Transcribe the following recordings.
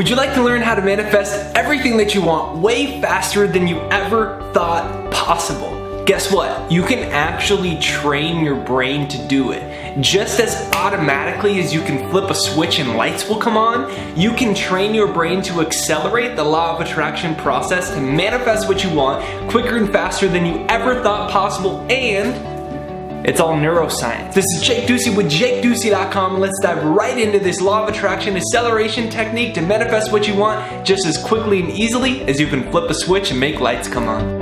Would you like to learn how to manifest everything that you want way faster than you ever thought possible? Guess what? You can actually train your brain to do it. Just as automatically as you can flip a switch and lights will come on, you can train your brain to accelerate the law of attraction process to manifest what you want quicker and faster than you ever thought possible, and it's all neuroscience. This is Jake Ducey with JakeDucey.com, and let's dive right into this law of attraction acceleration technique to manifest what you want just as quickly and easily as you can flip a switch and make lights come on.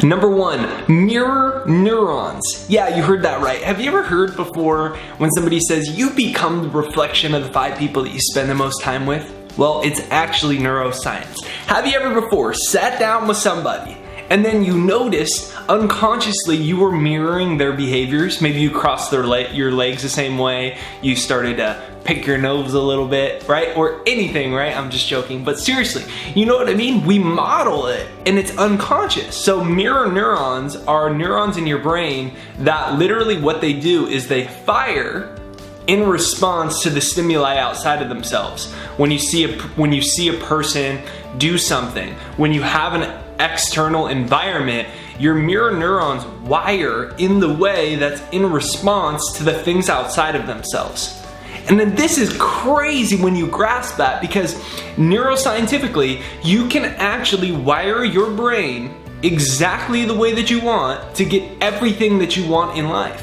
Number one, mirror neurons. Yeah, you heard that right. Have you ever heard before when somebody says you become the reflection of the 5 people that you spend the most time with? Well, it's actually neuroscience. Have you ever before sat down with somebody and then you noticed unconsciously you were mirroring their behaviors? Maybe you crossed your legs the same way, you started to pick your nose a little bit, right? Or anything, right? I'm just joking, but seriously, you know what I mean? We model it and it's unconscious. So mirror neurons are neurons in your brain that literally what they do is they fire in response to the stimuli outside of themselves. When you see a person do something, when you have an external environment, your mirror neurons wire in the way that's in response to the things outside of themselves. And then this is crazy when you grasp that, because neuroscientifically, you can actually wire your brain exactly the way that you want to get everything that you want in life.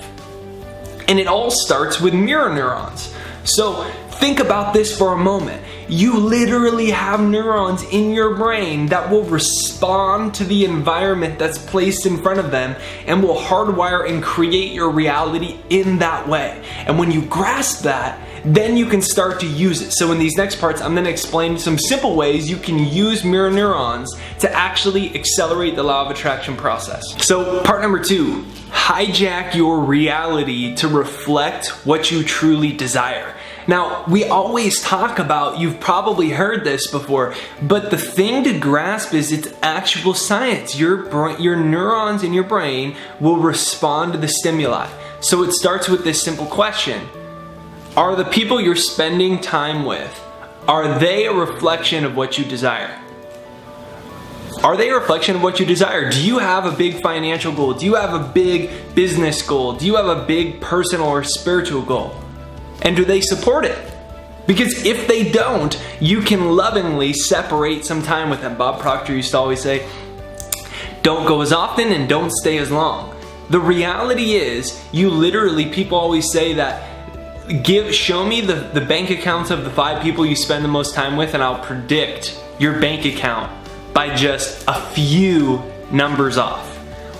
And it all starts with mirror neurons. So think about this for a moment. You literally have neurons in your brain that will respond to the environment that's placed in front of them and will hardwire and create your reality in that way. And when you grasp that, then you can start to use it. So in these next parts, I'm going to explain some simple ways you can use mirror neurons to actually accelerate the law of attraction process. So part number 2, hijack your reality to reflect what you truly desire. Now, we always talk about, you've probably heard this before, but the thing to grasp is it's actual science. Your neurons in your brain will respond to the stimuli. So it starts with this simple question. Are the people you're spending time with, are they a reflection of what you desire? Are they a reflection of what you desire? Do you have a big financial goal? Do you have a big business goal? Do you have a big personal or spiritual goal? And do they support it? Because if they don't, you can lovingly separate some time with them. Bob Proctor used to always say, don't go as often and don't stay as long. The reality is, people always say that, show me the bank accounts of the 5 people you spend the most time with and I'll predict your bank account by just a few numbers off.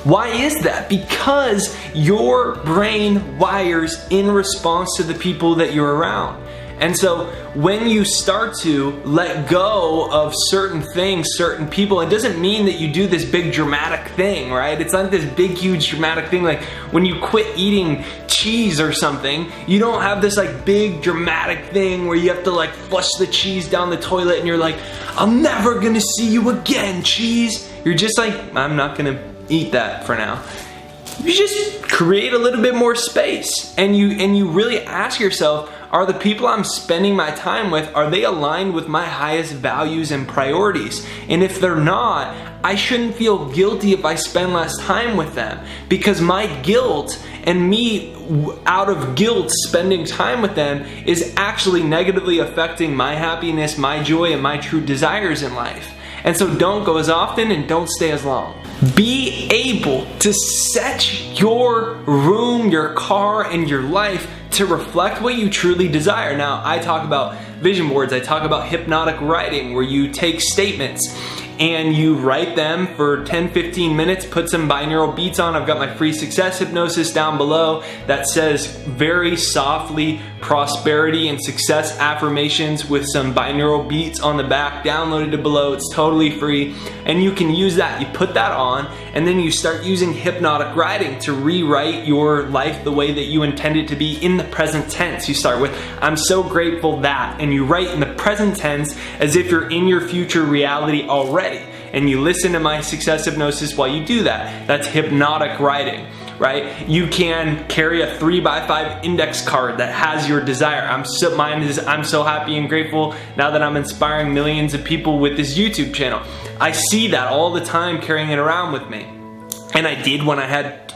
Why is that? Because your brain wires in response to the people that you're around. And so when you start to let go of certain things, certain people, it doesn't mean that you do this big dramatic thing, right? It's not this big, huge dramatic thing. Like when you quit eating cheese or something, you don't have this like big dramatic thing where you have to like flush the cheese down the toilet and you're like, I'm never gonna see you again, cheese. You're just like, I'm not gonna eat that for now. You just create a little bit more space and you really ask yourself, are the people I'm spending my time with, are they aligned with my highest values and priorities? And if they're not, I shouldn't feel guilty if I spend less time with them, because my guilt and me out of guilt spending time with them is actually negatively affecting my happiness, my joy, and my true desires in life. And so don't go as often and don't stay as long. Be able to set your room, your car, and your life to reflect what you truly desire. Now, I talk about vision boards, I talk about hypnotic writing, where you take statements and you write them for 10-15 minutes, put some binaural beats on. I've got my free success hypnosis down below that says very softly prosperity and success affirmations with some binaural beats on the back. Downloaded it below, it's totally free, and you can use that. You put that on and then you start using hypnotic writing to rewrite your life the way that you intend it to be in the present tense. You start with, I'm so grateful that, and you write in the present tense as if you're in your future reality already. And you listen to my success hypnosis while you do that. That's hypnotic writing. right? You can carry a 3x5 index card that has your desire. I'm so happy and grateful now that I'm inspiring millions of people with this YouTube channel. I see that all the time, carrying it around with me. And I did when I had a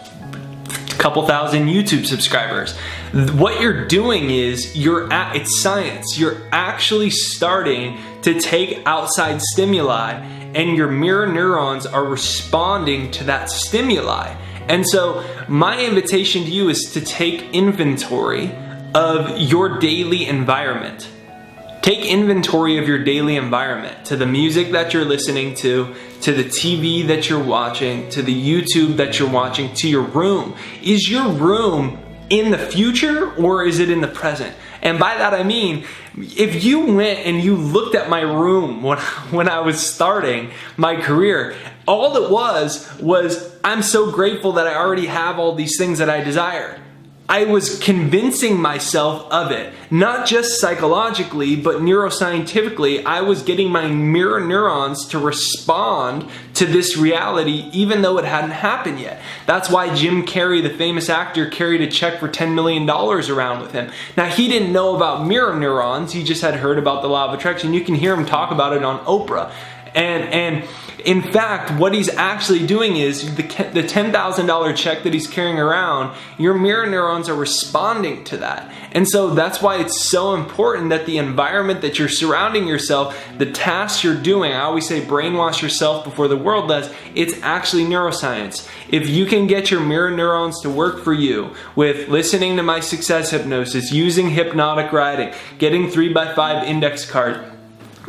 couple thousand YouTube subscribers. What you're doing is it's science. You're actually starting to take outside stimuli, and your mirror neurons are responding to that stimuli. And so my invitation to you is to take inventory of your daily environment. Take inventory of your daily environment, to the music that you're listening to the TV that you're watching, to the YouTube that you're watching, to your room. Is your room in the future or is it in the present? And by that I mean, if you went and you looked at my room when I was starting my career, all it was I'm so grateful that I already have all these things that I desire. I was convincing myself of it, not just psychologically, but neuroscientifically. I was getting my mirror neurons to respond to this reality even though it hadn't happened yet. That's why Jim Carrey, the famous actor, carried a check for $10 million around with him. Now, he didn't know about mirror neurons. He just had heard about the law of attraction. You can hear him talk about it on Oprah. And in fact, what he's actually doing is the $10,000 check that he's carrying around, your mirror neurons are responding to that. And so that's why it's so important that the environment that you're surrounding yourself, the tasks you're doing, I always say brainwash yourself before the world does, it's actually neuroscience. If you can get your mirror neurons to work for you with listening to my success hypnosis, using hypnotic writing, getting 3x5 index card,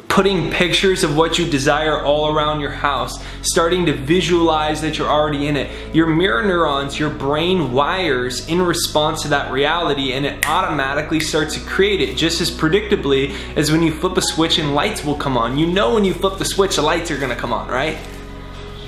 putting pictures of what you desire all around your house, starting to visualize that you're already in it. Your mirror neurons, your brain wires in response to that reality, and it automatically starts to create it just as predictably as when you flip a switch and lights will come on. You know when you flip the switch, the lights are gonna come on, right?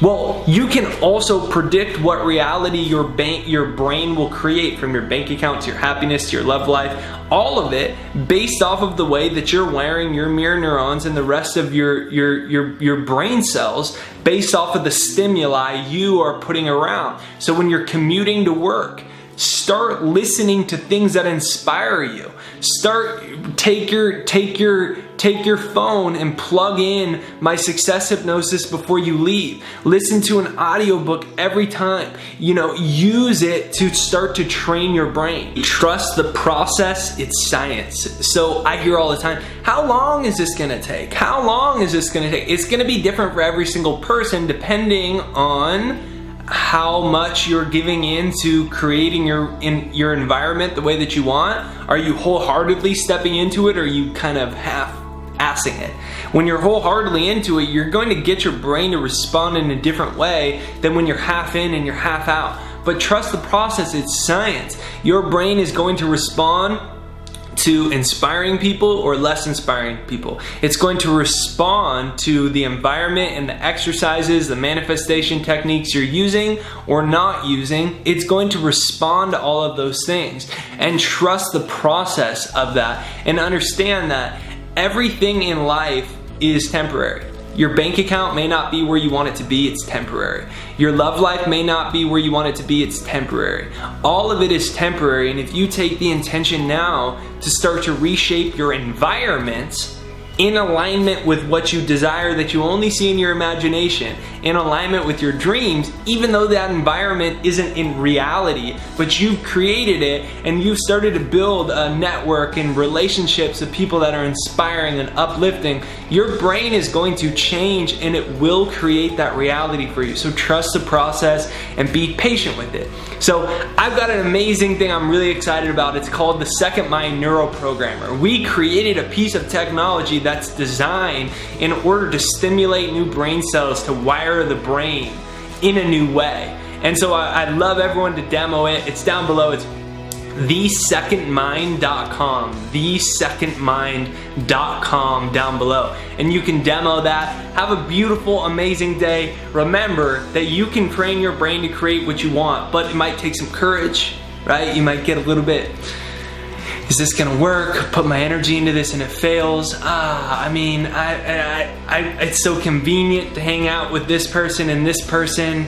Well, you can also predict what reality your brain will create, from your bank account to your happiness to your love life, all of it based off of the way that you're wiring your mirror neurons and the rest of your brain cells based off of the stimuli you are putting around. So when you're commuting to work, start listening to things that inspire you. Take your phone and plug in my success hypnosis before you leave. Listen to an audiobook every time. Use it to start to train your brain. Trust the process, it's science. So I hear all the time, how long is this gonna take? How long is this gonna take? It's gonna be different for every single person depending on how much you're giving into creating your environment the way that you want. Are you wholeheartedly stepping into it, or are you kind of half-assing it? When you're wholeheartedly into it, you're going to get your brain to respond in a different way than when you're half in and you're half out. But trust the process, it's science. Your brain is going to respond to inspiring people or less inspiring people. It's going to respond to the environment and the exercises, the manifestation techniques you're using or not using. It's going to respond to all of those things. And trust the process of that, and understand that everything in life is temporary. Your bank account may not be where you want it to be, it's temporary. Your love life may not be where you want it to be, it's temporary. All of it is temporary, and if you take the intention now to start to reshape your environment in alignment with what you desire that you only see in your imagination, in alignment with your dreams, even though that environment isn't in reality, but you've created it and you've started to build a network and relationships of people that are inspiring and uplifting, your brain is going to change and it will create that reality for you. So trust the process and be patient with it. So I've got an amazing thing I'm really excited about. It's called the Second Mind Neuroprogrammer. We created a piece of technology that's designed in order to stimulate new brain cells, to wire the brain in a new way. And so I'd love everyone to demo it. It's down below. It's thesecondmind.com, thesecondmind.com down below. And you can demo that. Have a beautiful, amazing day. Remember that you can train your brain to create what you want, but it might take some courage, right? You might get a little bit, is this gonna work? Put my energy into this and it fails. It's so convenient to hang out with this person and this person,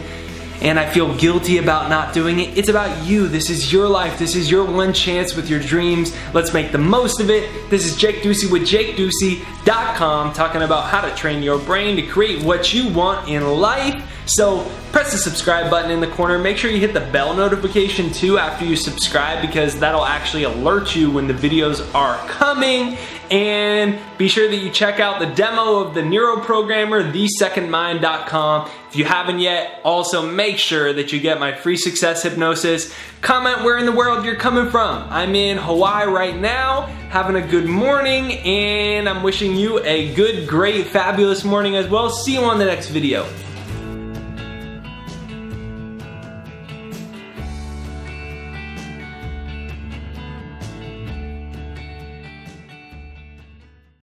and I feel guilty about not doing it. It's about you. This is your life. This is your one chance with your dreams. Let's make the most of it. This is Jake Ducey with JakeDucey.com, talking about how to train your brain to create what you want in life. So press the subscribe button in the corner. Make sure you hit the bell notification too after you subscribe, because that'll actually alert you when the videos are coming. And be sure that you check out the demo of the neuroprogrammer, thesecondmind.com. If you haven't yet, also make sure that you get my free success hypnosis. Comment where in the world you're coming from. I'm in Hawaii right now, having a good morning, and I'm wishing you a good, great, fabulous morning as well. See you on the next video.